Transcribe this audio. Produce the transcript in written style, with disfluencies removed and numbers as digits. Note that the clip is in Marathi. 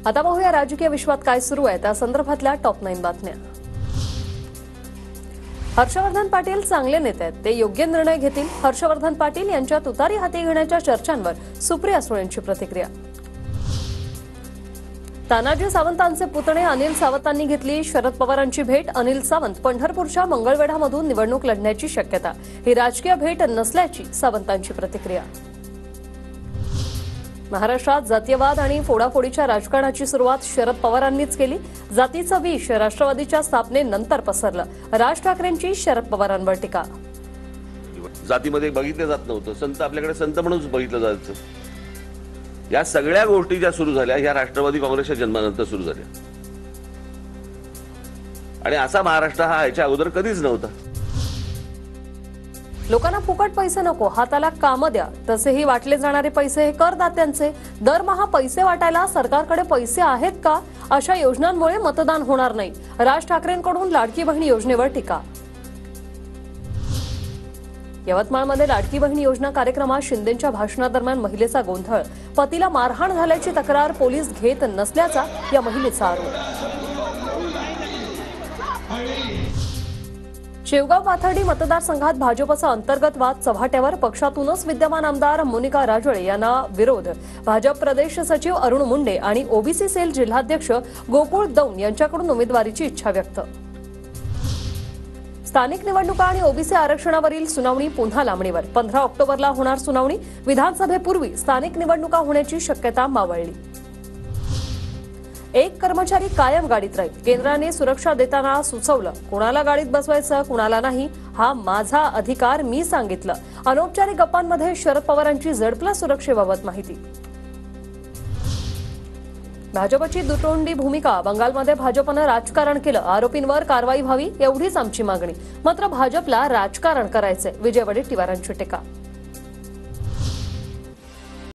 आता पाहूया राजकीय विश्वात काय सुरू आहे त्या संदर्भातल्या टॉप 9 बातम्या। हर्षवर्धन पाटील चांगले नेते आहेत, ते योग्य निर्णय घेतील। हर्षवर्धन पाटील यांच्या तुतारी हाती घेण्याच्या चर्चांवर सुप्रिया सुळेंची प्रतिक्रिया। तानाजी सावंतांचे पुतणे अनिल सावंतांनी घेतली शरद पवारांची भेट। अनिल सावंत पंढरपूरच्या मंगळवेढामधून निवडणूक लढण्याची शक्यता। ही राजकीय भेट नसल्याची सावंतांची प्रतिक्रिया। महाराष्ट्रात जातीयवाद आणि फोडाफोडीच्या राजकारणाची सुरुवात शरद पवारांनीच केली। जातीचं विष राष्ट्रवादीच्या स्थापनेनंतर पसरलं। राज ठाकरेंची शरद पवारांवर टीका। जातीमध्ये बघितलं जात नव्हतं, संत आपल्याकडे संत म्हणून बघितलं जायचं। या सगळ्या गोष्टी ज्या सुरू झाल्या ह्या राष्ट्रवादी काँग्रेसच्या जन्मानंतर सुरू झाल्या आणि असा महाराष्ट्र हा याच्या अगोदर कधीच नव्हता। लोकांना फुकट पैसे नको, हाताला काम द्या। तसेही वाटले जाणारे पैसे हे करदात्यांचे। दरमहा पैसे वाटायला सरकारकडे पैसे आहेत का? अशा योजनांमुळे मतदान होणार नाही। राज ठाकरेंकडून लाडकी बहीण योजनेवर टीका। यवतमाळमध्ये लाडकी बहीण योजना कार्यक्रमात शिंदेंच्या भाषणादरम्यान महिलेचा गोंधळ। पतीला मारहाण झाल्याची तक्रार पोलीस घेत नसल्याचा या महिलेचा आरोप। शेवगाव पाथर्डी मतदारसंघात भाजपचा अंतर्गत वाद चव्हाट्यावर। पक्षातूनच विद्यमान आमदार मोनिका राजळे यांना विरोध। भाजप प्रदेश सचिव अरुण मुंडे आणि ओबीसी सेल जिल्हाध्यक्ष गोकुळ दौन यांच्याकडून उमेदवारीची इच्छा व्यक्त। स्थानिक निवडणुका आणि ओबीसी आरक्षणावरील सुनावणी पुन्हा लांबणीवर। 15 ऑक्टोबरला होणार सुनावणी। विधानसभेपूर्वी स्थानिक निवडणुका होण्याची शक्यता मावळली। एक कर्मचारी कायम गाडीत राहील। केंद्राने सुरक्षा देताना सुचवलं, कुणाला गाडीत बसवायचं कुणाला नाही, हा माझा अधिकार, मी सांगितलं। अनौपचारिक गप्पांमध्ये शरद पवारांची झडपला सुरक्षेबाबत माहिती। भाजपची दुतोंडी भूमिका। बंगालमध्ये भाजपनं राजकारण केलं, आरोपींवर कारवाई व्हावी एवढीच आमची मागणी। मात्र भाजपला राजकारण करायचंय, विजय वडेट्टीवारांची टीका।